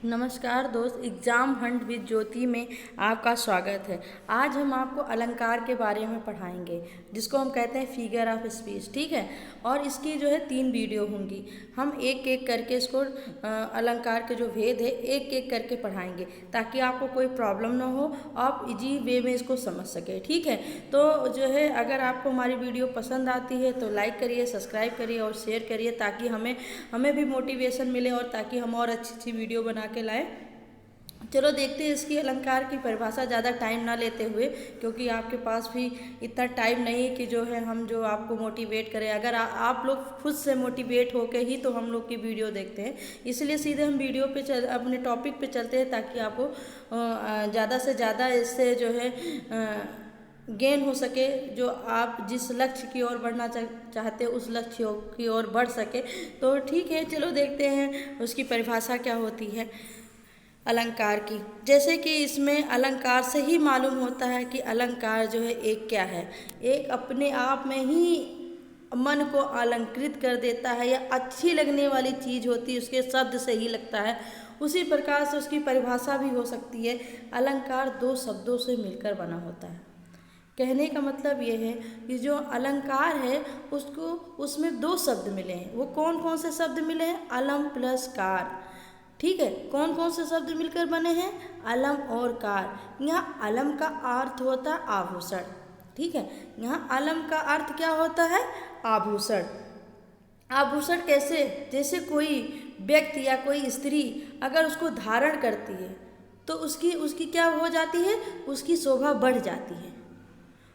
नमस्कार दोस्त, exam Hunt with ज्योति में आपका स्वागत है। आज हम आपको अलंकार के बारे में पढ़ाएंगे, जिसको हम कहते हैं फिगर ऑफ स्पीच। ठीक है। और इसकी जो है 3 वीडियो होंगी। हम एक एक करके इसको अलंकार के जो भेद है एक एक करके पढ़ाएंगे, ताकि आपको कोई प्रॉब्लम ना हो, आप इजी वे में इसको समझ सके। ठीक है। तो जो है, अगर आपको हमारी वीडियो पसंद आती है तो लाइक करिए, सब्सक्राइब करिए और शेयर करिए, ताकि हमें भी मोटिवेशन मिले और ताकि हम और अच्छी अच्छी वीडियो बना के लाएं। चलो देखते हैं इसकी अलंकार की परिभाषा, ज़्यादा टाइम ना लेते हुए, क्योंकि आपके पास भी इतना टाइम नहीं है कि जो है हम जो आपको मोटिवेट करें। अगर आप लोग खुद से मोटिवेट होके ही तो हम लोग की वीडियो देखते हैं, इसलिए सीधे हम वीडियो पे अपने टॉपिक पे चलते हैं, ताकि आपको ज़्यादा से ज़्यादा इससे जो है गेन हो सके, जो आप जिस लक्ष्य की ओर बढ़ना चाहते हैं उस लक्ष्य की ओर बढ़ सके। तो ठीक है, चलो देखते हैं उसकी परिभाषा क्या होती है अलंकार की। जैसे कि इसमें अलंकार से ही मालूम होता है कि अलंकार जो है एक क्या है, एक अपने आप में ही मन को अलंकृत कर देता है, या अच्छी लगने वाली चीज़ होती है, उसके शब्द से ही लगता है। उसी प्रकार से उसकी परिभाषा भी हो सकती है, अलंकार 2 शब्दों से मिलकर बना होता है। कहने का मतलब ये है कि जो अलंकार है उसमें 2 शब्द मिले हैं। वो कौन कौन से शब्द मिले हैं? अलम प्लस कार। ठीक है। कौन कौन से शब्द मिलकर बने हैं? अलम और कार। यहाँ अलम का अर्थ होता है आभूषण। ठीक है। यहाँ अलम का अर्थ क्या होता है? आभूषण। आभूषण कैसे? जैसे कोई व्यक्ति या कोई स्त्री अगर उसको धारण करती है तो उसकी क्या हो जाती है? उसकी शोभा बढ़ जाती है।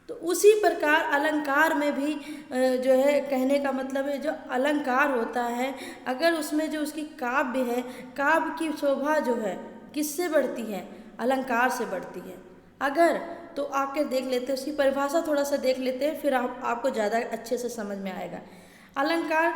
तो उसी प्रकार अलंकार में भी जो है, कहने का मतलब है, जो अलंकार होता है, अगर उसमें जो उसकी काव्य है, काव्य की शोभा जो है किससे बढ़ती है? अलंकार से बढ़ती है। अगर तो आके देख लेते हैं उसकी परिभाषा, थोड़ा सा देख लेते हैं, फिर आपको ज़्यादा अच्छे से समझ में आएगा। अलंकार,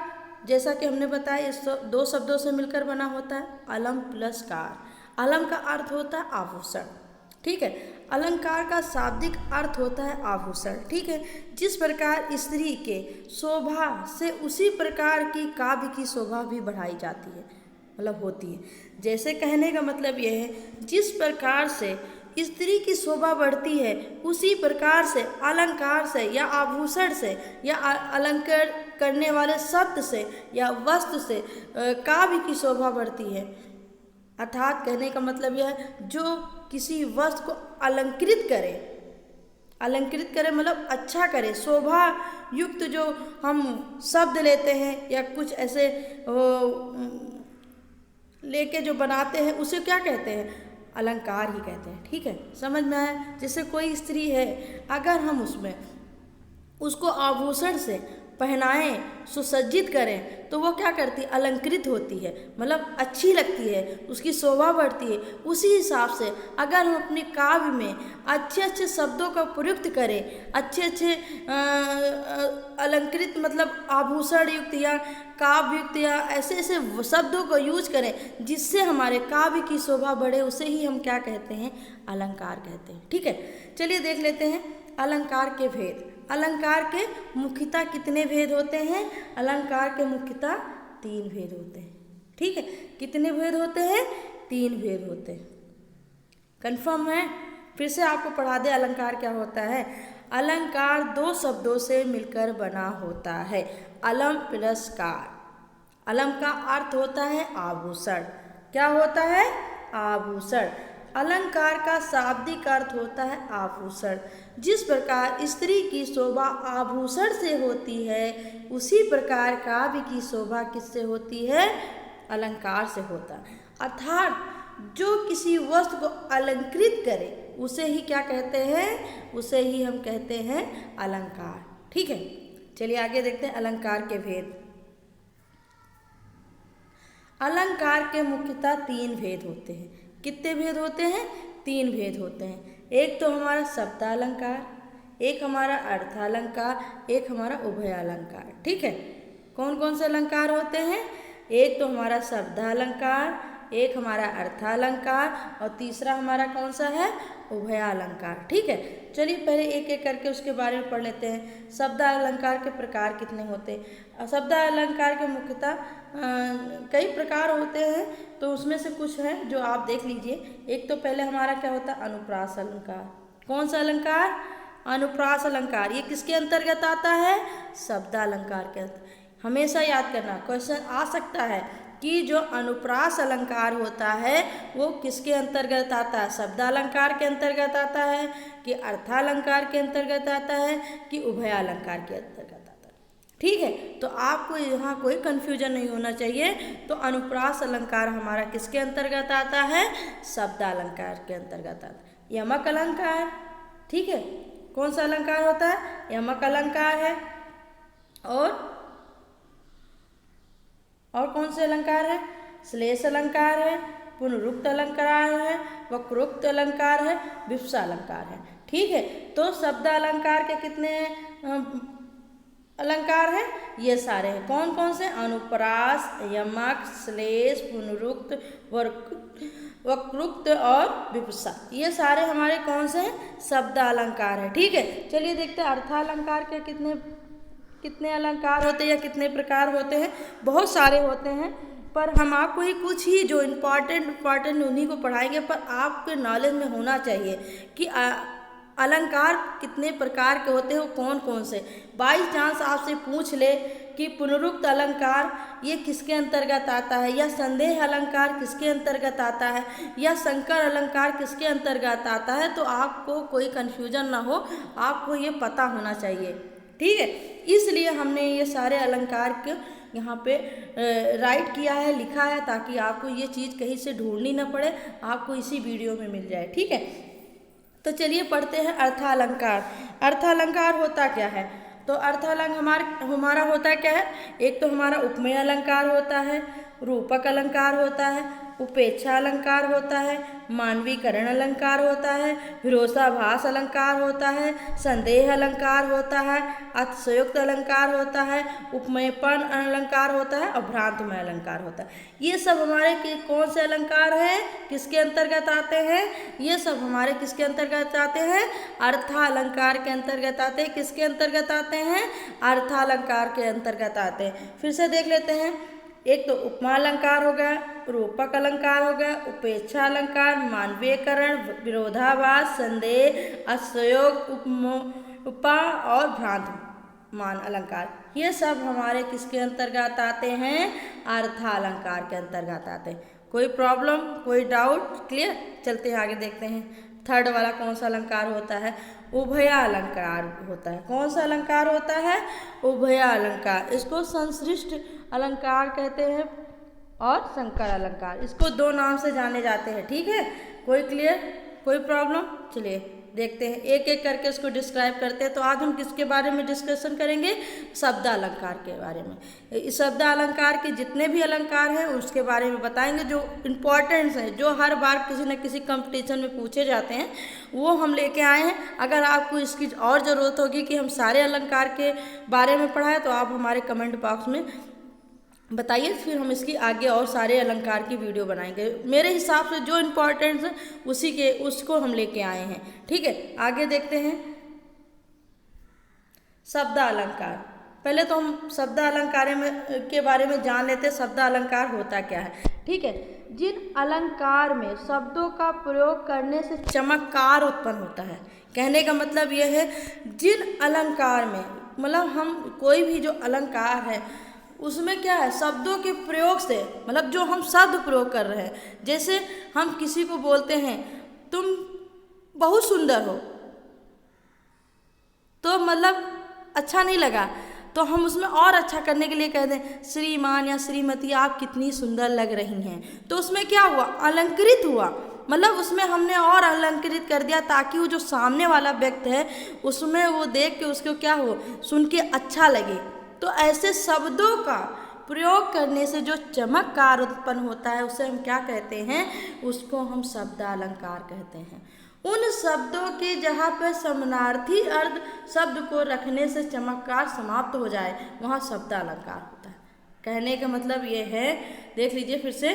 जैसा कि हमने बताया, इस 2 शब्दों से मिलकर बना होता है, अलम प्लस कार। अलम का अर्थ होता है आभूषण। ठीक है। अलंकार का शाब्दिक अर्थ होता है आभूषण। ठीक है। जिस प्रकार स्त्री के शोभा से उसी प्रकार की काव्य की शोभा भी बढ़ाई जाती है, मतलब होती है। जैसे कहने का मतलब यह है, जिस प्रकार से स्त्री की शोभा बढ़ती है उसी प्रकार से अलंकार से या आभूषण से या अलंकार करने वाले शब्द से या वस्त्र से काव्य की शोभा बढ़ती है। अर्थात कहने का मतलब यह है, जो किसी वस्तु को अलंकृत करे, अलंकृत करे मतलब अच्छा करे, शोभा युक्त जो हम शब्द लेते हैं या कुछ ऐसे लेके जो बनाते हैं, उसे क्या कहते हैं? अलंकार ही कहते हैं। ठीक है। समझ में आया? जैसे कोई स्त्री है, अगर हम उसको आभूषण से पहनाएं, सुसज्जित करें, तो वो क्या करती है? अलंकृत होती है, मतलब अच्छी लगती है, उसकी शोभा बढ़ती है। उसी हिसाब से अगर हम अपने काव्य में अच्छे अच्छे शब्दों का प्रयुक्त करें, अच्छे अच्छे अलंकृत मतलब आभूषण युक्त या काव्य युक्त या ऐसे ऐसे शब्दों को यूज करें जिससे हमारे काव्य की शोभा बढ़े, उसे ही हम क्या कहते हैं? अलंकार कहते हैं। ठीक है। चलिए देख लेते हैं अलंकार के भेद। अलंकार के मुख्यतः कितने भेद होते हैं? अलंकार के मुख्यतः 3 भेद होते हैं। ठीक है। कितने भेद होते हैं? 3 भेद होते हैं। कंफर्म है? फिर से आपको पढ़ा दे अलंकार क्या होता है। अलंकार 2 शब्दों से मिलकर बना होता है, अलम प्लस कार। अलम का अर्थ होता है आभूषण। क्या होता है? आभूषण। अलंकार का शाब्दिक अर्थ होता है आभूषण। जिस प्रकार स्त्री की शोभा आभूषण से होती है, उसी प्रकार काव्य की शोभा किससे होती है? अलंकार से होता है। अर्थात जो किसी वस्तु को अलंकृत करे उसे ही क्या कहते हैं? उसे ही हम कहते हैं अलंकार। ठीक है। चलिए आगे देखते हैं अलंकार के भेद। अलंकार के मुख्यतः 3 भेद होते हैं। कितने भेद होते हैं? 3 भेद होते हैं। एक तो हमारा शब्दालंकार, एक हमारा अर्थालंकार, एक हमारा उभयालंकार। ठीक है। कौन कौन से अलंकार होते हैं? एक तो हमारा शब्दालंकार, एक हमारा अर्थालंकार और तीसरा हमारा कौन सा है? उभयालंकार। ठीक है। चलिए पहले एक एक करके उसके बारे में पढ़ लेते हैं। शब्दालंकार के प्रकार कितने होते हैं? शब्दालंकार के मुख्यतः कई प्रकार होते हैं, तो उसमें से कुछ है जो आप देख लीजिए। एक तो पहले हमारा क्या होता है, अनुप्रास अलंकार। कौन सा अलंकार, अनुप्रास अलंकार। ये किसके अंतर्गत आता है, शब्दालंकार के अंतर्गत। हमेशा याद करना, क्वेश्चन आ सकता है कि जो अनुप्रास अलंकार होता है वो किसके अंतर्गत आता है, शब्दालंकार के अंतर्गत आता है कि अर्थालंकार के अंतर्गत आता है कि उभयालंकार के अंतर्गत आता है। ठीक है, तो आपको यहाँ कोई कन्फ्यूजन नहीं होना चाहिए। तो अनुप्रास अलंकार हमारा किसके अंतर्गत आता है, शब्दालंकार के अंतर्गत आता है। यमक अलंकार, ठीक है, कौन सा अलंकार होता है, यमक अलंकार है। और कौन से अलंकार है, श्लेष अलंकार है, पुनरुक्त अलंकार है, वक्रोक्त अलंकार है, विवक्षा अलंकार है। ठीक है, तो शब्द अलंकार के कितने अलंकार हैं, ये सारे हैं। कौन कौन से, अनुप्रास, यमक, श्लेष, पुनरुक्त, वक्रोक्त और विवक्षा, ये सारे हमारे कौन से हैं, शब्द अलंकार है। ठीक है, चलिए देखते हैं अर्थालंकार के कितने अलंकार होते हैं या कितने प्रकार होते हैं। बहुत सारे होते हैं, पर हम आपको ही कुछ ही जो इम्पॉर्टेंट उन्हीं को पढ़ाएंगे। पर आपके नॉलेज में होना चाहिए कि अलंकार कितने प्रकार के होते हैं, वो कौन कौन से। बाई चांस आपसे पूछ ले कि पुनरुक्त अलंकार ये किसके अंतर्गत आता है, या संदेह अलंकार किसके अंतर्गत आता है, या संकर अलंकार किसके अंतर्गत आता है, तो आपको कोई कन्फ्यूजन ना हो, आपको ये पता होना चाहिए। ठीक है, इसलिए हमने ये सारे अलंकार के यहाँ पे राइट किया है, लिखा है, ताकि आपको ये चीज़ कहीं से ढूंढनी ना पड़े, आपको इसी वीडियो में मिल जाए। ठीक है, तो चलिए पढ़ते हैं अर्थालंकार। अर्थालंकार होता क्या है, तो अर्थालंकार हमारा होता क्या है, एक तो हमारा उपमेय अलंकार होता है, रूपक अलंकार होता है, उपेक्षा अलंकार होता है, मानवीकरण अलंकार होता है, विरोधाभास अलंकार होता है, संदेह अलंकार होता है, अतिशयोक्त अलंकार होता है, उपमेयपन अलंकार होता है और भ्रांतमय अलंकार होता है। ये सब हमारे कौन से अलंकार हैं, किसके अंतर्गत आते हैं, ये सब हमारे किसके अंतर्गत आते हैं, अर्थालंकार के अंतर्गत आते हैं। किसके अंतर्गत आते हैं, अर्थालंकार के अंतर्गत आते हैं। फिर से देख लेते हैं, एक तो उपमा अलंकार हो गया, रूपक अलंकार हो गया, उपेक्षा अलंकार, मानवीयकरण, विरोधाभास, संदेह, अतिशयोक्त, उपमा और भ्रांतमान अलंकार, ये सब हमारे किसके अंतर्गत आते हैं, अर्थालंकार के अंतर्गत आते हैं। कोई प्रॉब्लम, कोई डाउट, क्लियर। चलते हैं आगे, देखते हैं थर्ड वाला कौन सा अलंकार होता है, उभया अलंकार होता है। कौन सा अलंकार होता है, उभया अलंकार। इसको संश्लिष्ट अलंकार कहते हैं और संकर अलंकार, इसको दो नाम से जाने जाते हैं। ठीक है, कोई क्लियर, कोई प्रॉब्लम। चलिए देखते हैं, एक एक करके इसको डिस्क्राइब करते हैं। तो आज हम किसके बारे में डिस्कशन करेंगे, शब्द अलंकार के बारे में। इस शब्द अलंकार के जितने भी अलंकार हैं उसके बारे में बताएंगे, जो इम्पोर्टेंट्स हैं, जो हर बार किसी न किसी कंपटीशन में पूछे जाते हैं, वो हम लेके आए हैं। अगर आपको इसकी और ज़रूरत होगी कि हम सारे अलंकार के बारे में पढ़ाएं, तो आप हमारे कमेंट बॉक्स में बताइए, फिर हम इसकी आगे और सारे अलंकार की वीडियो बनाएंगे। मेरे हिसाब से जो इम्पोर्टेंट है उसको हम लेके आए हैं। ठीक है, आगे देखते हैं शब्द अलंकार। पहले तो हम शब्द अलंकार के बारे में जान लेते हैं, शब्द अलंकार होता क्या है। ठीक है, जिन अलंकार में शब्दों का प्रयोग करने से चमत्कार उत्पन्न होता है, कहने का मतलब यह है, जिन अलंकार में, मतलब हम कोई भी जो अलंकार है उसमें क्या है, शब्दों के प्रयोग से, मतलब जो हम शब्द प्रयोग कर रहे हैं, जैसे हम किसी को बोलते हैं तुम बहुत सुंदर हो, तो मतलब अच्छा नहीं लगा, तो हम उसमें और अच्छा करने के लिए कह दें श्रीमान या श्रीमती आप कितनी सुंदर लग रही हैं, तो उसमें क्या हुआ, अलंकृत हुआ। मतलब उसमें हमने और अलंकृत कर दिया, ताकि वो जो सामने वाला व्यक्ति है उसमें वो देख के उसको क्या हो, सुन के अच्छा लगे। तो ऐसे शब्दों का प्रयोग करने से जो चमत्कार उत्पन्न होता है उसे हम क्या कहते हैं, उसको हम शब्द अलंकार कहते हैं। उन शब्दों के जहाँ पर समानार्थी अर्थ शब्द को रखने से चमत्कार समाप्त हो जाए, वहाँ शब्द अलंकार होता है। कहने का मतलब ये है, देख लीजिए फिर से,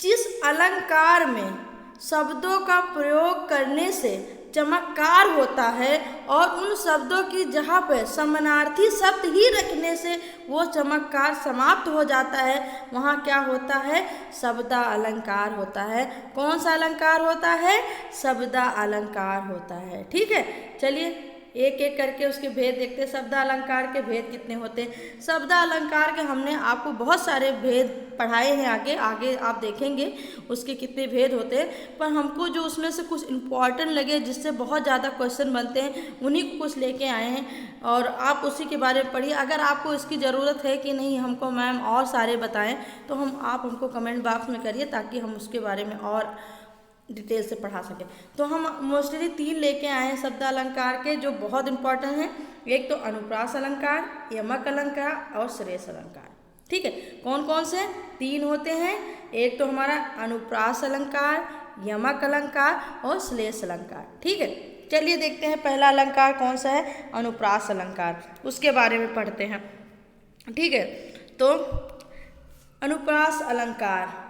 जिस अलंकार में शब्दों का प्रयोग करने से चमत्कार होता है और उन शब्दों की जगह पर समानार्थी शब्द ही रखने से वो चमत्कार समाप्त हो जाता है, वहाँ क्या होता है, शब्दा अलंकार होता है। कौन सा अलंकार होता है, शब्दा अलंकार होता है। ठीक है, चलिए एक एक करके उसके भेद देखते हैं। शब्द अलंकार के भेद कितने होते हैं। शब्द अलंकार के हमने आपको बहुत सारे भेद पढ़ाए हैं, आगे आगे आप देखेंगे उसके कितने भेद होते हैं, पर हमको जो उसमें से कुछ इम्पॉर्टेंट लगे जिससे बहुत ज़्यादा क्वेश्चन बनते हैं उन्हीं को कुछ लेके आए हैं और आप उसी के बारे में पढ़िए। अगर आपको इसकी ज़रूरत है कि नहीं हमको मैम और सारे बताएं तो आप हमको कमेंट बॉक्स में करिए ताकि हम उसके बारे में और डिटेल से पढ़ा सकें। तो हम मोस्टली 3 लेके आए हैं शब्द अलंकार के जो बहुत इंपॉर्टेंट हैं। एक तो अनुप्रास अलंकार, यमक अलंकार और श्रेष्ठ अलंकार। ठीक है, कौन कौन से 3 होते हैं, एक तो हमारा अनुप्रास अलंकार, यमक अलंकार और श्लेष अलंकार। ठीक है, चलिए देखते हैं पहला अलंकार कौन सा है, अनुप्रास अलंकार, उसके बारे में पढ़ते हैं। ठीक है, तो अनुप्रास अलंकार,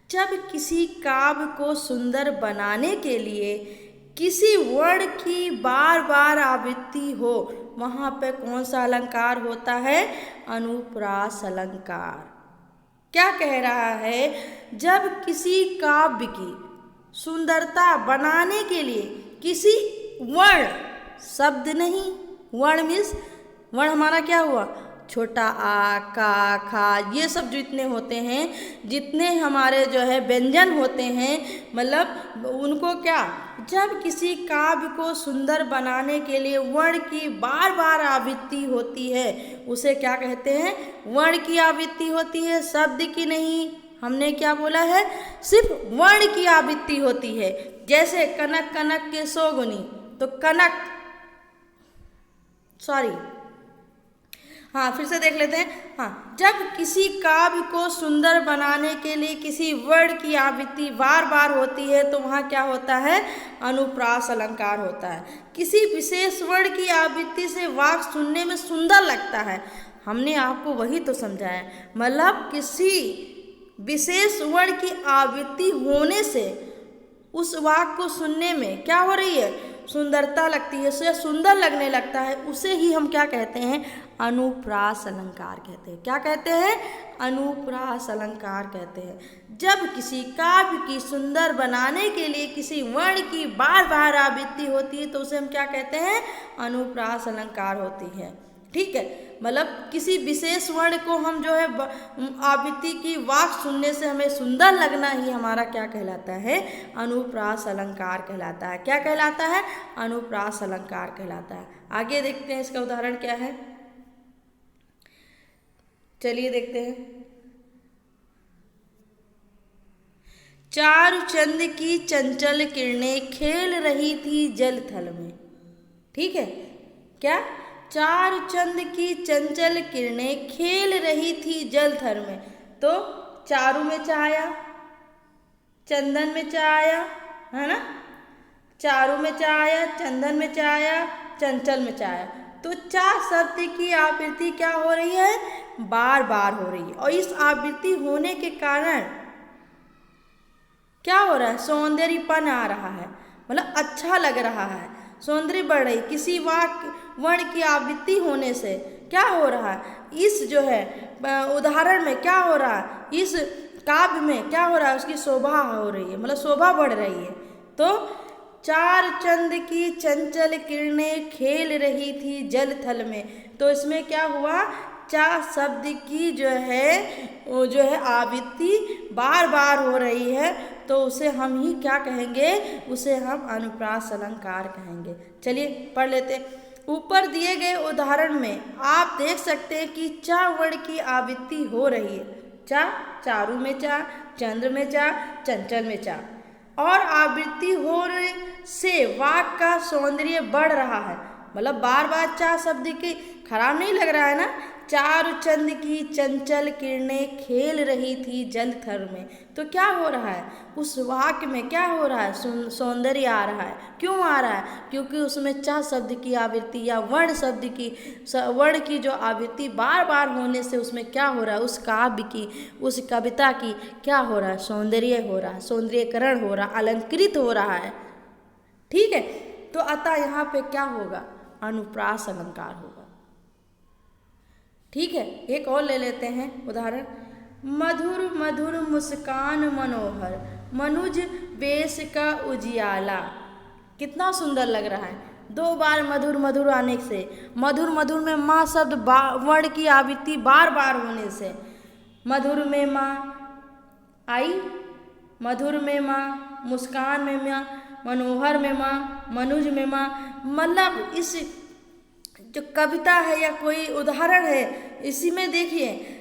जब किसी काव्य को सुंदर बनाने के लिए किसी वर्ण की बार बार आवृत्ति हो, वहाँ पे कौन सा अलंकार होता है, अनुप्रास अलंकार। क्या कह रहा है, जब किसी काव्य की सुंदरता बनाने के लिए किसी वर्ण, शब्द नहीं, वर्ण मीन्स वर्ण हमारा क्या हुआ, छोटा आ, का, खा, ये सब जितने होते हैं, जितने हमारे जो है व्यंजन होते हैं, मतलब उनको क्या, जब किसी काव्य को सुंदर बनाने के लिए वर्ण की बार बार आवृत्ति होती है उसे क्या कहते हैं, वर्ण की आवृत्ति होती है, शब्द की नहीं। हमने क्या बोला है, सिर्फ वर्ण की आवृत्ति होती है। जैसे कनक कनक के सोगुनी, तो कनक, सॉरी हाँ फिर से देख लेते हैं। हाँ, जब किसी काव्य को सुंदर बनाने के लिए किसी वर्ण की आवृत्ति बार बार होती है तो वहाँ क्या होता है, अनुप्रास अलंकार होता है। किसी विशेष वर्ण की आवृत्ति से वाक्य सुनने में सुंदर लगता है, हमने आपको वही तो समझाया, मतलब किसी विशेष वर्ण की आवृत्ति होने से उस वाक्य को सुनने में क्या हो रही है, सुंदरता लगती है, उसे सुंदर लगने लगता है, उसे ही हम क्या कहते हैं, अनुप्रास अलंकार कहते हैं। क्या कहते हैं, अनुप्रास अलंकार कहते हैं। जब किसी काव्य की सुंदर बनाने के लिए किसी वर्ण की बार बार आवृत्ति होती है तो उसे हम क्या कहते हैं, अनुप्रास अलंकार होती है। ठीक है, मतलब किसी विशेष वर्ण को हम जो है आवृत्ति की वाक्य सुनने से हमें सुंदर लगना ही हमारा क्या कहलाता है, अनुप्रास अलंकार कहलाता है। क्या कहलाता है, अनुप्रास अलंकार कहलाता है। आगे देखते हैं इसका उदाहरण क्या है, चलिए देखते हैं। चारुचंद की चंचल किरणें खेल रही थी जल थल में। ठीक है, क्या, चारुचंद की चंचल किरणें खेल रही थी जल थल में, तो चारू में चा आया, चंदन में चा आया, है ना, चारू में चा आया, चंदन में चा आया, चंचल में चा आया, तो चा शब्द की आवृत्ति क्या हो रही है, बार बार हो रही है। और इस आवृत्ति होने के कारण क्या हो रहा है, सौंदर्यपन आ रहा है, मतलब अच्छा लग रहा है, सौंदर्य बढ़ रही। किसी वाक्य वर्ण की आवृत्ति होने से क्या हो रहा है, इस जो है उदाहरण में क्या हो रहा है, इस काव्य में क्या हो रहा है, उसकी शोभा हो रही है, मतलब शोभा बढ़ रही है। तो चारुचंद की चंचल किरणें खेल रही थी जल थल में, तो इसमें क्या हुआ, चा शब्द की जो है आवृत्ति बार बार हो रही है, तो उसे हम ही क्या कहेंगे, उसे हम अनुप्रास अलंकार कहेंगे। चलिए पढ़ लेते। ऊपर दिए गए उदाहरण में आप देख सकते हैं कि चा वर्ण की आवृत्ति हो रही है, चा, चारू में चा, चंद्र में चा, चंचल में चा, और आवृत्ति होने से वाक्य का सौंदर्य बढ़ रहा है, मतलब बार बार चा शब्द की खराब नहीं लग रहा है ना। चारुचंद की चंचल किरणें खेल रही थी जल थल में, तो क्या हो रहा है, उस वाक्य में क्या हो रहा है, सौंदर्य आ रहा है। क्यों आ रहा है, क्योंकि उसमें चा शब्द की आवृत्ति या वर्ण शब्द की वर्ण की जो आवृत्ति बार बार होने से उसमें क्या हो रहा है, उस काव्य की, उस कविता की क्या हो रहा है, सौंदर्य हो रहा है, सौंदर्यकरण हो रहा है, अलंकृत हो रहा है। ठीक है, तो अतः यहाँ पे क्या होगा, अनुप्रास अलंकार होगा। ठीक है, एक और ले लेते हैं उदाहरण। मधुर मधुर मुस्कान मनोहर, मनुज वेश का उजियाला। कितना सुंदर लग रहा है, दो बार मधुर मधुर आने से, मधुर मधुर में माँ शब्द वर्ण की आवृत्ति बार बार होने से, मधुर में माँ आई, मधुर में माँ, मुस्कान में माँ, मनोहर में माँ, मनुज में माँ। मतलब इस जो कविता है या कोई उदाहरण है, इसी में देखिए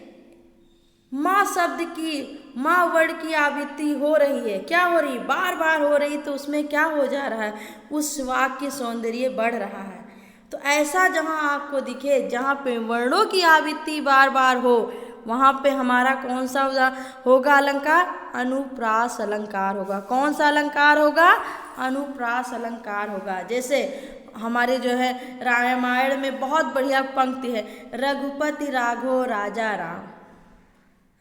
माँ शब्द की, माँ वर्ड की आवृत्ति हो रही है, क्या हो रही, बार बार हो रही, तो उसमें क्या हो जा रहा है, उस वाक्य की सौंदर्य बढ़ रहा है। तो ऐसा जहाँ आपको दिखे, जहाँ पे वर्णों की आवृत्ति बार बार हो, वहाँ पे हमारा कौन सा होगा अलंकार, अनुप्रास अलंकार होगा। कौन सा अलंकार होगा, अनुप्रास अलंकार होगा। जैसे हमारे जो है रामायण में बहुत बढ़िया पंक्ति है, रघुपति राघव राजा राम,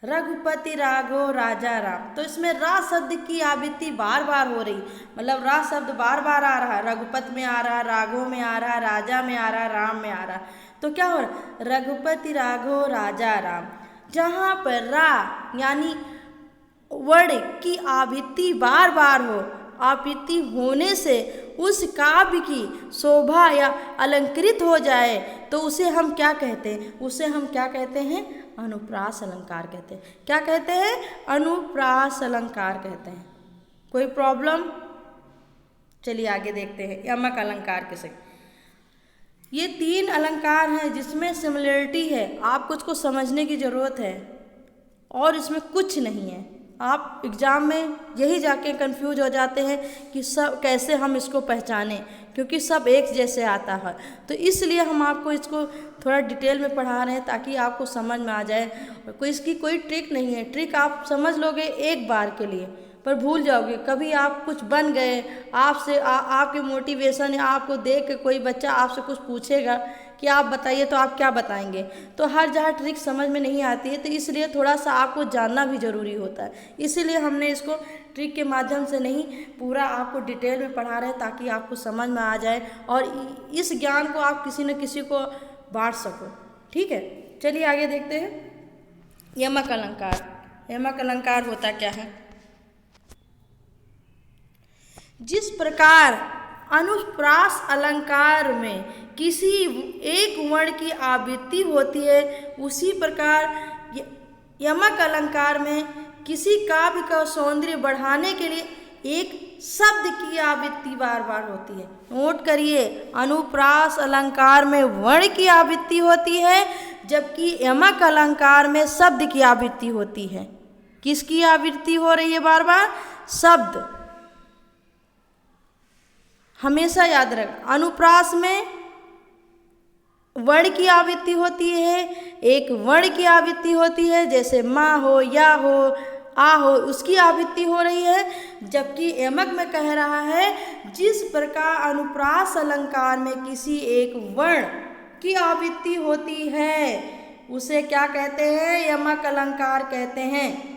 रघुपति राघव राजा राम। तो इसमें रा शब्द की आवृत्ति बार बार हो रही, मतलब रा शब्द बार बार आ रहा है, रघुपति में आ रहा है, राघव में आ रहा है, राजा में आ रहा है, राम में आ रहा है। तो क्या हो रहा है, रघुपति राघव राजा राम। जहाँ पर रा यानी वर्ण की आवृत्ति बार बार हो, आवृत्ति होने से उस काव्य की शोभा या अलंकृत हो जाए, तो उसे हम क्या कहते हैं, उसे हम क्या कहते हैं, अनुप्रास अलंकार कहते हैं। क्या कहते हैं, अनुप्रास अलंकार कहते हैं। कोई प्रॉब्लम? चलिए आगे देखते हैं यमक अलंकार किसे। ये तीन अलंकार हैं जिसमें सिमिलरिटी है, आप कुछ को समझने की ज़रूरत है और इसमें कुछ नहीं है। आप एग्ज़ाम में यही जाके कंफ्यूज हो जाते हैं कि सब कैसे हम इसको पहचानें, क्योंकि सब एक जैसे आता है। तो इसलिए हम आपको इसको थोड़ा डिटेल में पढ़ा रहे हैं ताकि आपको समझ में आ जाए। कोई इसकी कोई ट्रिक नहीं है, ट्रिक आप समझ लोगे एक बार के लिए पर भूल जाओगे। कभी आप कुछ बन गए, आपसे आपके मोटिवेशन या आपको देख के कोई बच्चा आपसे कुछ पूछेगा कि आप बताइए, तो आप क्या बताएंगे। तो हर जगह ट्रिक समझ में नहीं आती है, तो इसलिए थोड़ा सा आपको जानना भी ज़रूरी होता है। इसीलिए हमने इसको ट्रिक के माध्यम से नहीं, पूरा आपको डिटेल में पढ़ा रहे हैं ताकि आपको समझ में आ जाए और इस ज्ञान को आप किसी न किसी को बांट सको। ठीक है, चलिए आगे देखते हैं यमक अलंकार। यमक अलंकार होता क्या है, जिस प्रकार अनुप्रास अलंकार में किसी एक वर्ण की आवृत्ति होती है, उसी प्रकार यमक अलंकार में किसी काव्य का सौंदर्य बढ़ाने के लिए एक शब्द की आवृत्ति बार बार होती है। नोट करिए, अनुप्रास अलंकार में वर्ण की आवृत्ति होती है, जबकि यमक अलंकार में शब्द की आवृत्ति होती है। किसकी आवृत्ति हो रही है बार बार, शब्द। हमेशा याद रख, अनुप्रास में वर्ण की आवृत्ति होती है, एक वर्ण की आवृत्ति होती है, जैसे माँ हो, या हो, आ हो, उसकी आवृत्ति हो रही है। जबकि यमक में कह रहा है जिस प्रकार अनुप्रास अलंकार में किसी एक वर्ण की आवृत्ति होती है, उसे क्या कहते हैं, यमक अलंकार कहते हैं।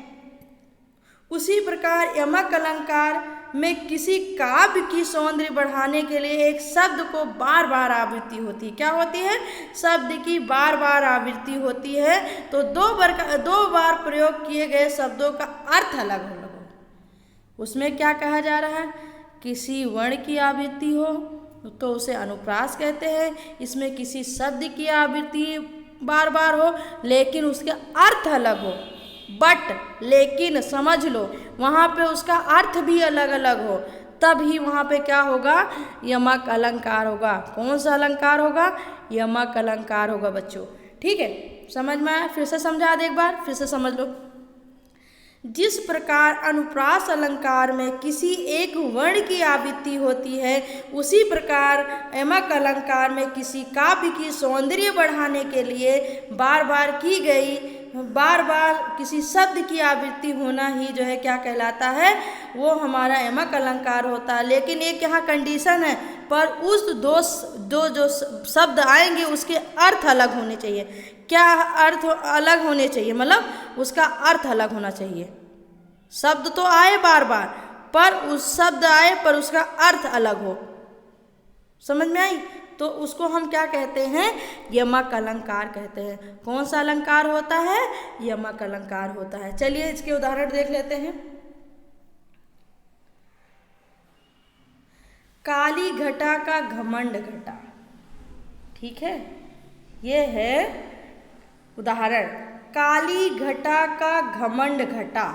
उसी प्रकार यमक अलंकार में किसी काव्य की सौंदर्य बढ़ाने के लिए एक शब्द को बार बार आवृत्ति होती है। क्या होती है, शब्द की बार बार आवृत्ति होती है। तो दो बार प्रयोग किए गए शब्दों का अर्थ अलग हो। उसमें क्या कहा जा रहा है, किसी वर्ण की आवृत्ति हो तो उसे अनुप्रास कहते हैं। इसमें किसी शब्द की आवृत्ति बार बार हो लेकिन उसके अर्थ अलग हो, बट लेकिन समझ लो वहाँ पे उसका अर्थ भी अलग अलग हो, तब ही वहाँ पे क्या होगा, यमक अलंकार होगा। कौन सा अलंकार होगा, यमक अलंकार होगा बच्चों। ठीक है, समझ में आया? फिर से समझा दे, एक बार फिर से समझ लो। जिस प्रकार अनुप्रास अलंकार में किसी एक वर्ण की आवृत्ति होती है, उसी प्रकार यमक अलंकार में किसी काव्य की सौंदर्य बढ़ाने के लिए बार बार किसी शब्द की आवृत्ति होना ही जो है क्या कहलाता है, वो हमारा यमक अलंकार होता है। लेकिन एक यहाँ कंडीशन है, पर उस दो जो शब्द आएंगे उसके अर्थ अलग होने चाहिए। क्या अर्थ अलग होने चाहिए, मतलब उसका अर्थ अलग होना चाहिए। शब्द तो आए बार बार, पर उस शब्द आए पर उसका अर्थ अलग हो। समझ में आई? तो उसको हम क्या कहते हैं? यमक अलंकार कहते हैं। कौन सा अलंकार होता है? यमक अलंकार होता है। चलिए इसके उदाहरण देख लेते हैं। काली घटा का घमंड घटा। ठीक है, ये है उदाहरण। काली घटा का घमंड घटा।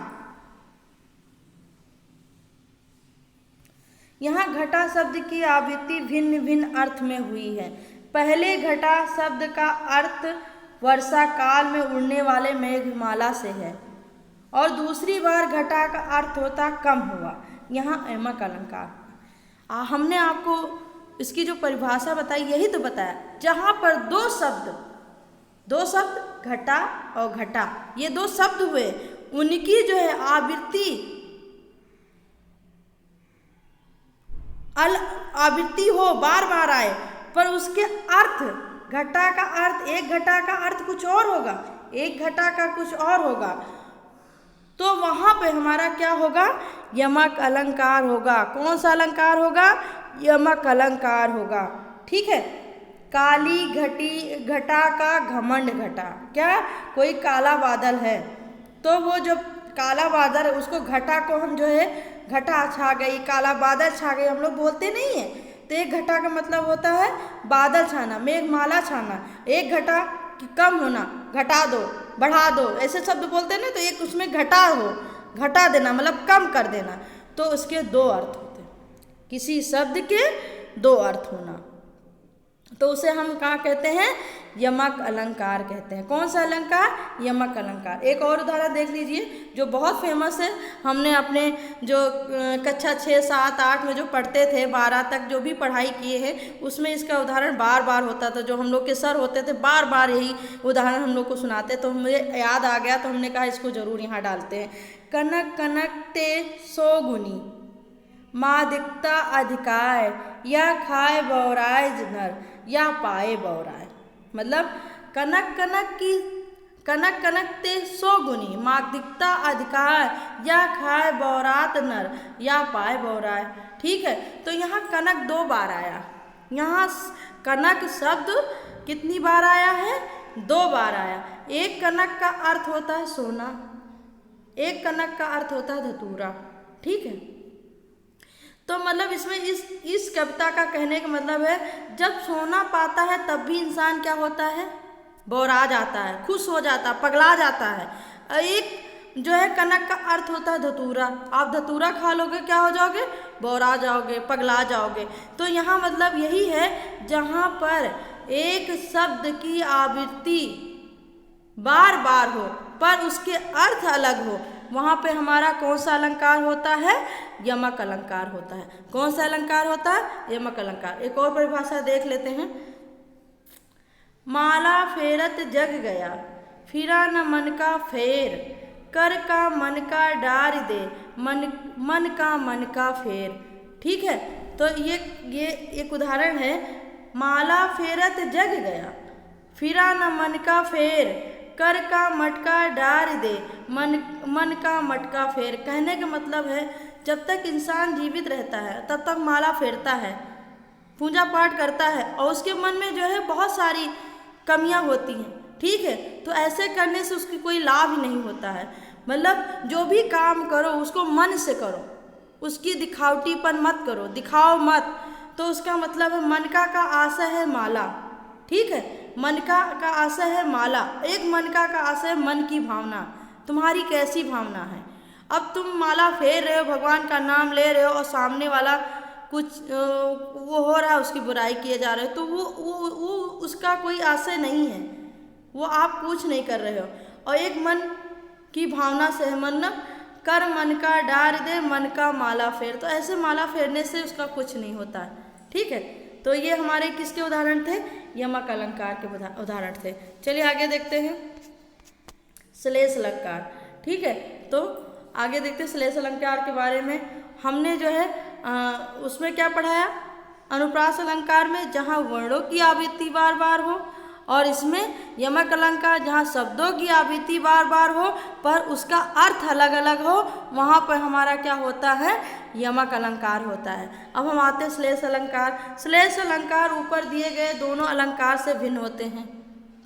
यहाँ घटा शब्द की आवृत्ति भिन्न भिन्न अर्थ में हुई है। पहले घटा शब्द का अर्थ वर्षा काल में उड़ने वाले मेघमाला से है और दूसरी बार घटा का अर्थ होता कम हुआ। यहाँ यमक अलंकार। हमने आपको इसकी जो परिभाषा बताई यही तो बताया, जहाँ पर दो शब्द घटा और घटा, ये दो शब्द हुए, उनकी जो है आवृत्ति हो, बार बार आए, पर उसके अर्थ, घटा का अर्थ, एक घटा का अर्थ कुछ और होगा, एक घटा का कुछ और होगा, तो वहाँ पे हमारा क्या होगा? यमक अलंकार होगा। कौन सा अलंकार होगा? यमक अलंकार होगा। ठीक है। काली घटा का घमंड घटा। क्या? कोई काला बादल है, तो वो जो काला बादल है उसको घटा को हम जो है, घटा छा गई, काला बादल छा गई, हम लोग बोलते नहीं है। तो एक घटा का मतलब होता है बादल छाना, मेघमाला छाना। एक घटा कम होना, घटा दो, बढ़ा दो, ऐसे शब्द बोलते हैं ना। तो एक उसमें घटा हो, घटा देना मतलब कम कर देना। तो उसके दो अर्थ होते हैं, किसी शब्द के दो अर्थ होना, तो उसे हम क्या कहते हैं? यमक अलंकार कहते हैं। कौन सा अलंकार? यमक अलंकार। एक और उदाहरण देख लीजिए जो बहुत फेमस है। हमने अपने जो कक्षा 6, 7, 8 में जो पढ़ते थे, 12 तक जो भी पढ़ाई किए हैं, उसमें इसका उदाहरण बार बार होता था। जो हम लोग के सर होते थे बार बार यही उदाहरण हम लोग को सुनाते, तो मुझे याद आ गया, तो हमने कहा इसको जरूर यहाँ डालते हैं। कनक कनक ते सो गुनी, माँ दिखता अधिकाय, या खाए बौराय नर, या पाए बौराय। मतलब कनक कनक ते सो गुनी, माँ दिखता अधिकार, या खाए बौरात नर, या पाए बौराय। ठीक है। तो यहाँ कनक 2 बार आया। यहाँ कनक शब्द कितनी बार आया है? 2 बार आया। एक कनक का अर्थ होता है सोना, एक कनक का अर्थ होता है धतूरा। ठीक है। तो मतलब इसमें इस कविता का कहने का मतलब है, जब सोना पाता है तब भी इंसान क्या होता है? बौरा जाता है, खुश हो जाता है, पगला जाता है। एक जो है कनक का अर्थ होता है धतूरा। आप धतूरा खा लोगे क्या हो जाओगे? बौरा जाओगे, पगला जाओगे। तो यहाँ मतलब यही है, जहाँ पर एक शब्द की आवृत्ति बार बार हो पर उसके अर्थ अलग हो, वहाँ पे हमारा कौन सा अलंकार होता है? यमक अलंकार होता है। कौन सा अलंकार होता है? यमक अलंकार। एक और परिभाषा देख लेते हैं। माला फेरत जग गया, फिरा न मन का फेर, कर का मन का डार दे, मन का मन का फेर। ठीक है। तो ये एक उदाहरण है। माला फेरत जग गया, फिरा न मन का फेर, कर का मटका डार दे, मन का मटका फेर। कहने का मतलब है, जब तक इंसान जीवित रहता है तब तक माला फेरता है, पूजा पाठ करता है, और उसके मन में जो है बहुत सारी कमियां होती हैं। ठीक है। तो ऐसे करने से उसकी कोई लाभ ही नहीं होता है। मतलब जो भी काम करो उसको मन से करो, उसकी दिखावटीपन मत करो, दिखाओ मत। तो उसका मतलब है मन का आशय है माला। ठीक है। मन का आशय है माला। एक मन का आशय है मन की भावना। तुम्हारी कैसी भावना है? अब तुम माला फेर रहे हो, भगवान का नाम ले रहे हो, और सामने वाला कुछ वो हो रहा है, उसकी बुराई किए जा रहे हो, तो वो उसका कोई आशय नहीं है, वो आप कुछ नहीं कर रहे हो। और एक मन की भावना से है, मन कर मन का डार दे, मन का माला फेर। तो ऐसे माला फेरने से उसका कुछ नहीं होता है। ठीक है। तो ये हमारे किसके उदाहरण थे? यमक अलंकार के उदाहरण थे। चलिए आगे देखते हैं श्लेष अलंकार। ठीक है। तो आगे देखते हैं श्लेष अलंकार के बारे में। हमने जो है उसमें क्या पढ़ाया? अनुप्रास अलंकार में जहाँ वर्णों की आवृत्ति बार बार हो, और इसमें यमक अलंकार जहाँ शब्दों की आवृत्ति बार बार हो पर उसका अर्थ अलग अलग हो, वहाँ पर हमारा क्या होता है? यमक अलंकार होता है। अब हम आते हैं श्लेष अलंकार। श्लेष अलंकार ऊपर दिए गए दोनों अलंकार से भिन्न होते हैं,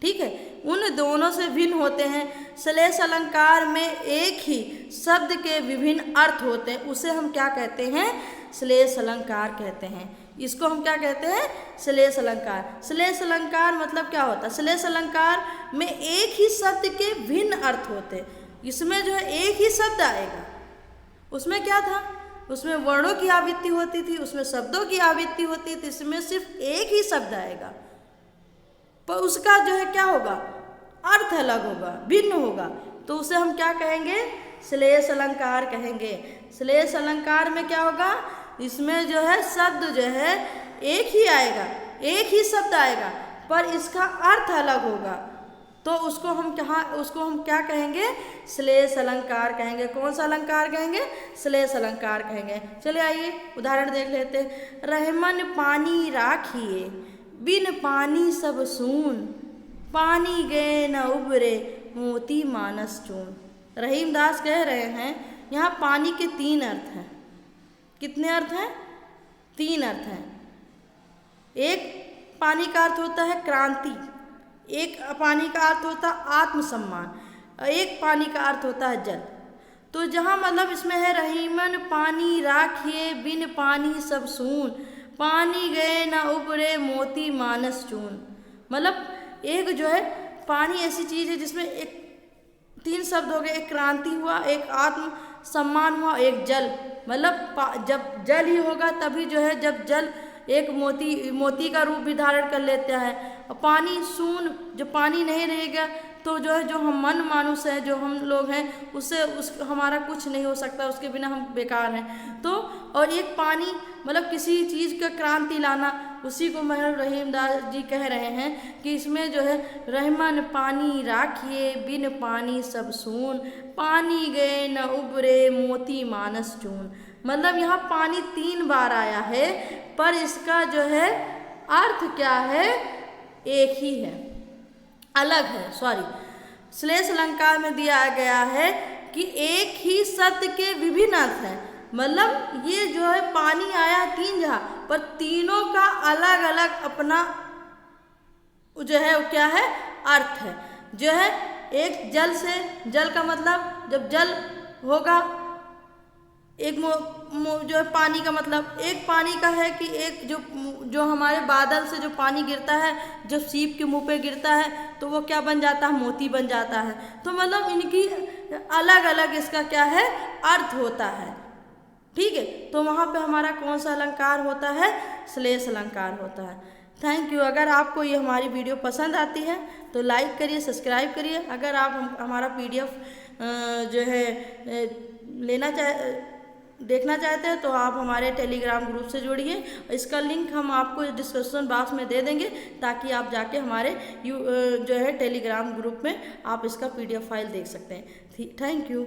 ठीक है, उन दोनों से भिन्न होते हैं। श्लेष अलंकार में एक ही शब्द के विभिन्न अर्थ होते हैं, उसे हम क्या कहते हैं? श्लेष अलंकार कहते हैं। इसको हम क्या कहते हैं? श्लेष अलंकार। श्लेष अलंकार मतलब क्या होता है? श्लेष अलंकार में एक ही शब्द के भिन्न अर्थ होते हैं। इसमें जो है एक ही शब्द आएगा। उसमें क्या था? उसमें वर्णों की आवृत्ति होती थी, उसमें शब्दों की आवृत्ति होती थी। इसमें सिर्फ एक ही शब्द आएगा, पर उसका जो है क्या होगा? अर्थ अलग होगा, भिन्न होगा। तो उसे हम क्या कहेंगे? श्लेष अलंकार कहेंगे। श्लेष अलंकार में क्या होगा? इसमें जो है शब्द जो है एक ही आएगा, एक ही शब्द आएगा, पर इसका अर्थ अलग होगा। तो उसको हम क्या कहेंगे? श्लेष अलंकार कहेंगे। कौन सा अलंकार कहेंगे? श्लेष अलंकार कहेंगे। चलिए आइए उदाहरण देख लेते हैं। रहमन पानी राखिए, बिन पानी सब सून, पानी गए न उबरे, मोती मानस चून। रहीमदास कह रहे हैं यहाँ पानी के 3 अर्थ हैं। कितने अर्थ हैं? 3 अर्थ हैं। एक पानी का अर्थ होता है क्रांति, एक पानी का अर्थ होता है आत्मसम्मान, एक पानी का अर्थ होता है जल। तो जहाँ मतलब इसमें है रहीमन पानी राखिए, बिन पानी सब सून, पानी गए न उबरे, मोती मानस चून। मतलब एक जो है पानी ऐसी चीज़ है जिसमें एक 3 शब्द हो गए, एक क्रांति हुआ, एक आत्म सम्मान हुआ, एक जल। मतलब जब जल ही होगा तभी जो है, जब जल एक मोती का रूप भी धारण कर लेता है। और पानी शून, जो पानी नहीं रहेगा तो जो है, जो हम मन मानुष है, जो हम लोग हैं, उससे हमारा कुछ नहीं हो सकता, उसके बिना हम बेकार हैं। तो और एक पानी मतलब किसी चीज़ का क्रांति लाना, उसी को महर रहीमदास जी कह रहे हैं कि इसमें जो है रहमन पानी राखिए, बिन पानी सब सून, पानी गए न उबरे, मोती मानस चून। मतलब यहाँ पानी 3 बार आया है, पर इसका जो है अर्थ क्या है? एक ही है, अलग है। सॉरी, श्लेष अलंकार में दिया गया है कि एक ही शब्द के विभिन्न अर्थ हैं। मतलब ये जो है पानी आया 3 जगह, पर तीनों का अलग अलग अपना जो है क्या है? अर्थ है। जो है एक जल से, जल का मतलब जब जल होगा, एक जो है पानी का मतलब, एक पानी का है कि एक जो हमारे बादल से जो पानी गिरता है, जब सीप के मुंह पे गिरता है तो वो क्या बन जाता है? मोती बन जाता है। तो मतलब इनकी अलग अलग इसका क्या है? अर्थ होता है, ठीक है। तो वहाँ पे हमारा कौन सा अलंकार होता है? श्लेष अलंकार होता है। Thank you. अगर आपको ये हमारी वीडियो पसंद आती है तो लाइक करिए, सब्सक्राइब करिए। अगर आप हमारा PDF जो है देखना चाहते हैं तो आप हमारे टेलीग्राम ग्रुप से जुड़िए। इसका लिंक हम आपको डिस्क्रिप्शन बॉक्स में दे देंगे, ताकि आप जाके हमारे जो है टेलीग्राम ग्रुप में आप इसका PDF फाइल देख सकते हैं। Thank you.